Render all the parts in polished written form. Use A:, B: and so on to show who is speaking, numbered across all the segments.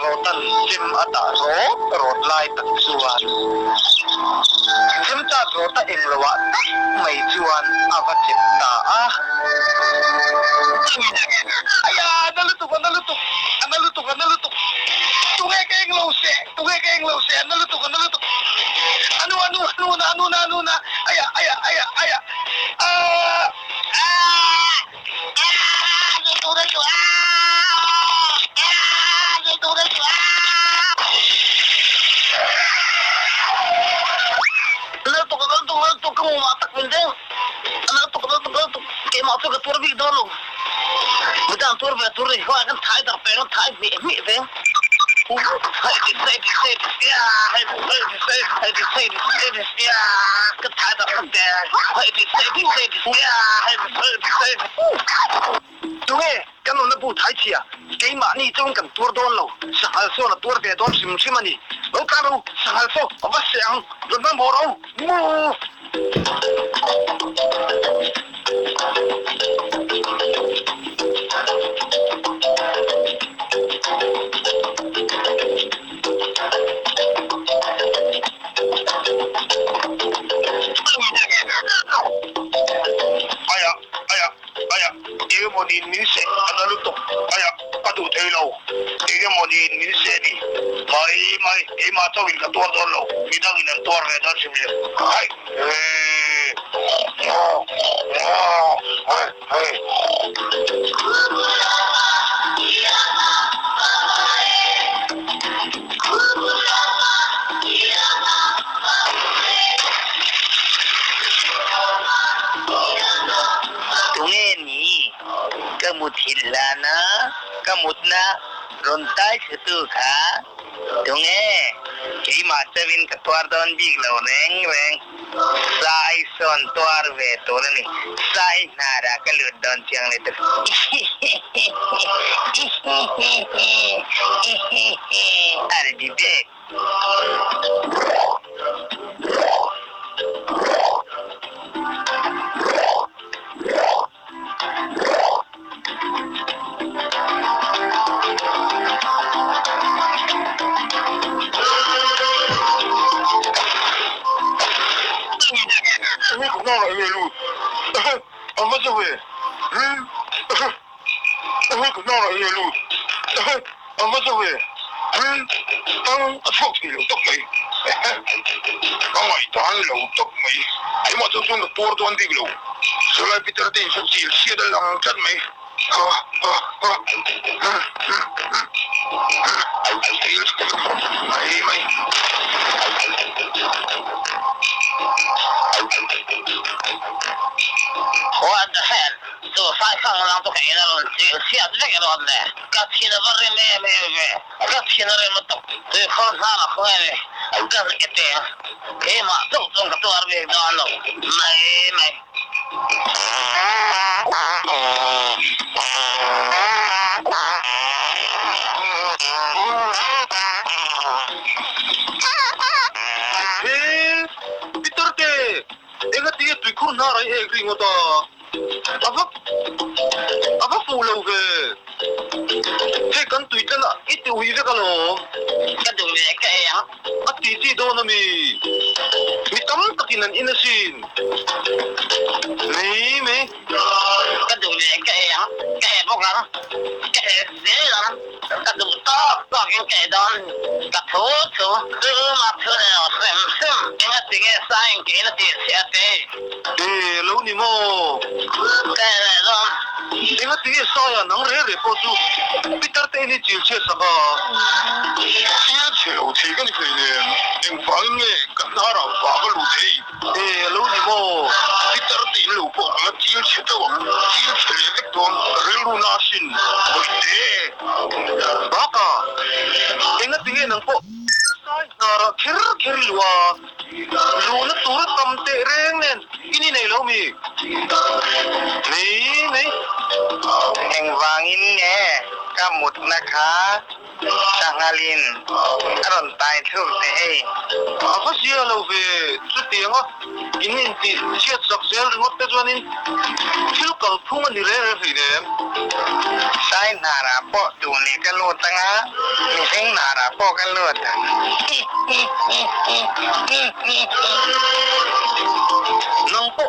A: rotan sim ata rot lai tak chuan sim cha rota englowa mai chuan avachip ta a aya nalutuk tunge keng lo se nalutuk anu na aya Nalutuk kamu matak bintang nalutuk kayak mau ke tur bi dulu betul tur ri kau akan thai dar pengen thai mi deh hai di ya ke thai dar deh hai di ya tunge kan na bu thai chia cái mà ni trong cần tur don lo sahal so na tur be don sim ani lo karu sahal so apa siang don ban borong mu aya dia mau di Indonesia nalutuk aya padu thelo dia mau di Indonesia ni mai macam ini ketua dolo bidang ini ketua redar sini hai Kamuthilana kamutna rontai situ ka tunge kei macawin ketuar don biglo reng sai son tuar ve torani sai nara kalut don tiang itu ada di dek Ini kena nak lu. Apa tu we? Ini kena nak lu. Apa tu we? Asok ni lu tok mai. Kau mai tahan lu tok mai. Ai ma tu sung tur tuan di lu. Sulai Peter tin suci sia dalam cat mai. Mai. What the hell? So sai sang lang to kaya na siya dito kaya ron le. Kasi na bari me. Kasi na rin mo to. To yung kong sana ko eh. Kasi ite. Kaya ma to katuar be do ano. May. Peter ke. Ingat dia tu ikut narai egri ngota. Apa pulau ke? Kan tu itu nak itu hidup kalau. Kan tu mereka yang. Ati si do nami. Mitam takinan inasin. Me. Kan tu mereka yang. Kaya bukan. Kaya zelan. Kan tu tak yang kaya don. Kan tu. Macam ni sem. Ingat tiga sayang kena siapa. Lu ni mo. Kaya don. Ingat tiga saya nang re posu. Peter te ni cil saba. Cil kan ni. Yang paling kenara bagal udai. Lu ni mo. Peter te lu po. Cil tu. Cil lek don. Relu nasin. Boleh. Baka. Ingat tiga nang po. Nara kir luwa. Luna turut kamte reng nen. Ini nai lo mi. Ni. Yang wangin
B: หมดนะคะสังหารินอร่อยตายทุกเต้
A: ก็เสียเราเว้สุดเดียวอินนี่เชียร์สักเซลล์งดแต่จวนนี้คิวกับพุ่งมันนี่เรื่อยๆเนี่ย
B: ใช่นาราปอดูนี่กันโลดตั้งอ่ะมีเสียงนาราปอกันโลด
A: น้องปอ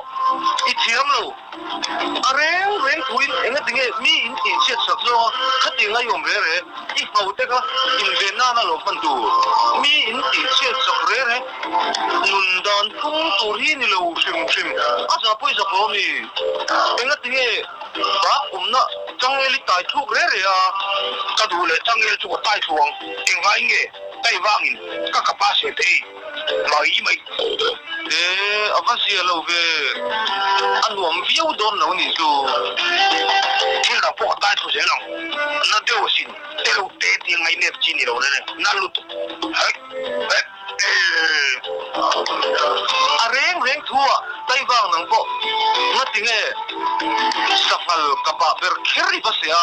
A: อีเทียมเราอะไรเรื่องทุยเอ็งก็ถึงมีอินที่เชียร์สักโลขัดยังไงอยู่เรื่อยๆอีกเอาแต่ก็อินเดียนาเราฟันดูมีอินที่เชียร์สักเรื่อยๆนุนดอนพุ่งตัวที่นี่เราชิมอาจจะไปสักพอมีเอ็งก็ถึงบ้าผมน่ะจังเอลิตายทุกเรื่อยๆก็ดูเลยจังเอลิทุกตายทวงเอ็งว่าไงไต้ว่างอินก็กระป๋าเสียทีมาอีไม่อาว่าเสียเราเว้อัน我们不要多弄你就听到不带出去了那对我心对了对的ไงเนี่ยจีนี่เราเนี่ยนั่นรู้ตัวเฮ้ยเร่งทั่วไต้หวันนั่งก็งั้นถึงสักพักกับแบบเบอร์เคอรี่ภาษา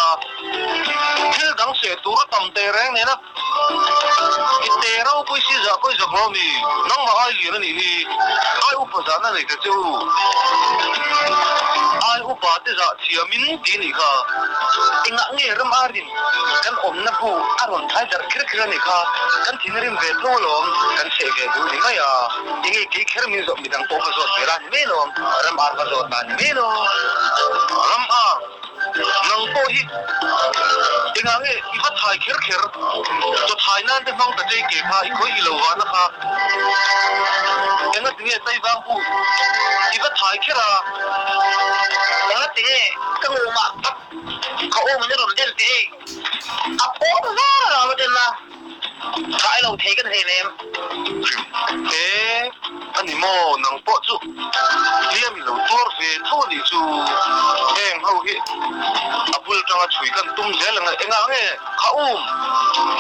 A: ที่ดังเสียตัวตั้มเตะแรงเนี่ยนะอีเตะเราไปซื้อจากก็จะพอมีน้องมาไอ้เลี้ยงนี่ไอ้อุปสรรคนั่นเองเจ้าไอ้อุปสรรคจะเทียมินดีนี่ค่ะเอ็งเงี้ยเริ่มอารินกันอมนับผู้อารมณ์ไทยจะเครียดนี่ค่ะกันที่นี่เริ่มเวทโลลมกันเสกดูนี่ไม่อะยังไงกี่เครียดมีส่วนมีดังโตผสมเวลาไม่ลมเริ่มอาร์ผสมมันไม่ลมเริ่มอาร์นังโตฮิยังไงอีบัดไทยเครียดจะไทยนั่นจะฟังแต่ใจเก็บพายคุยโลวานะคะยังไงถึงไต้หวันผู้อีบัดไทยเครียด
B: ยังไงตีก็งูมาเขาโอ้มันจะโดนเด่นตีอ่ะโอ้ก็เราไม่เด่นนะท้ายเราเทกันเทเนี่ย
A: อันนี้โม่นังปอจูเลี้ยงเราตัวเฟเท่านี้จูเองเขาเอพูดจังช่วยกันตุ้มเสียงเองเขา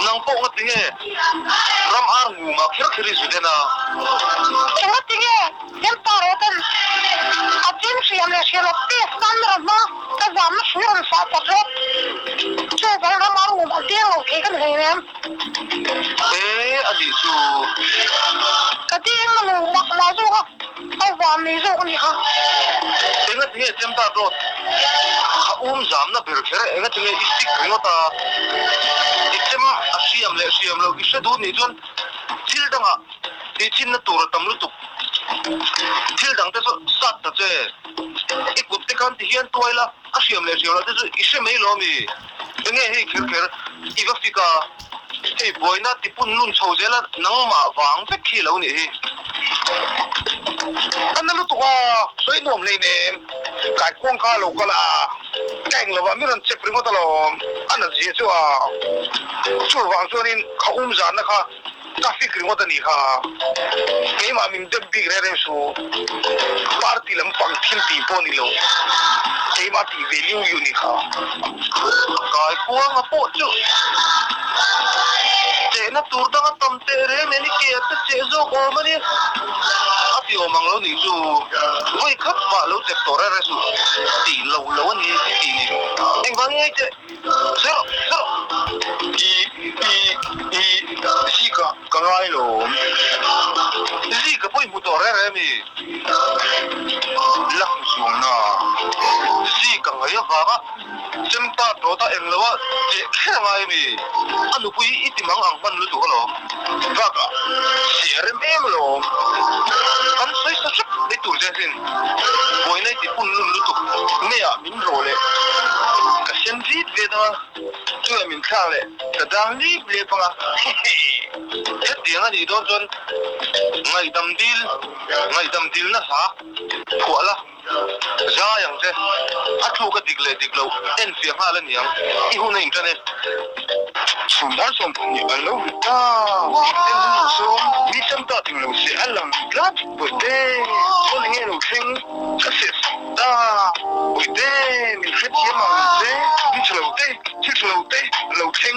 A: นังปอก็ถึงรำอาร์งูมาเครียดสุดนะ
B: ยังไงตียังต่อเลยกันอาจารย์เสียงเลยเสียงเตี้ยสั้นเลยนะแต่ว่าไม่เสียงสัตว์เลยช่วยกันรำอาร์งูมาเตี้ยเราเทกันเทเนี่ย
A: อันนี้จู
B: ก็ที่มันหมักมาจูก็เอาวางในจูนี่ค่ะ
A: เองก็ถึงเต็มตาโดดเขาจำนะเบอร์เคอร์เองก็ถึงอีสิกถึงว่าตาอีเต็มอาเซียมเลยอีเสดูนี่จนทิลดังอ่ะที่ชินน่ะตัวตำรุตุทิลดังแต่สัตว์แต่เจ้อีกุฏิกันที่เฮียนตัวละอาเซียมเลยแต่อีเสไม่รู้มีเองให้เคอร์อีวัคซีกาเฮ้ยบอยน่ะที่ปุ่นนุ่นโชว์เจละนังมาวางสักขี้แล้วนี่อันนั้นรู้ตัวสวยหนุ่มเลยเนี่ยกายควงข้าลูกก็ละแกงเลยว่าไม่รันเจ็บปริมาตลอดอันนั้นเสียชัวชัววางชัวนี่เขาจานนะคะกาแฟกริมาตนี่ค่ะเฮ้ยมามิมเด็บบิ๊กเร่สูปาร์ตี้ลำปังทิ้งตีปนี่โลเฮ้ยมาตีเวลิวอยู่นี่ค่ะกายควงมาโปะจุเจน่ะตัวดังตั้มเตะเร่เนี่ยนี่เกียรติเจโซโกมันนี่อาทิโอมังเรานี่สูไว้ขับว่าเราเจ็บตัวเร่สูตีเรานี่ตีนี่เอ็งฟังยังไงเจ๊เซออีซีกะกังไงโลซีกะไปมุดตัวเร่มีลักสูงนะซีกะไงอะบ้าเจมตาโตตาเอ็งแล้วว่าเจ๊แค่ไงมีอันนู้นพี่อีติมังอังมันรู้ตัวหรอบ้ากะเสียเริ่มเอ็มหรอกันใส่สักได้ตัวเจสินบอยในที่ปุ่นรู้ตัวเนี่ยมินโรเลยก็เซนซีเวดาตัวมินข้าวเลยแต่ดังรีบเลยปังอ่ะเฮ็ดเดียงอันนี้โดนจนไงดำดิลนะฮะผัวละจ้าอย่างเจ้อาทูก็ดิกเลยเอ็นเสียงห้าแล้วเนี่ยอีหุ่นเองจันเนี่ยสุดาส่งนี่อันนู้นเอ็นส่งมีจำตัดถึงเราเสียอันหลังกลับบุตรคนเงี้ยเราเข่งก็เสียบุตรมีเฮ็ดเยี่ยมมากเลยมีเฉลาเต้เราเข่ง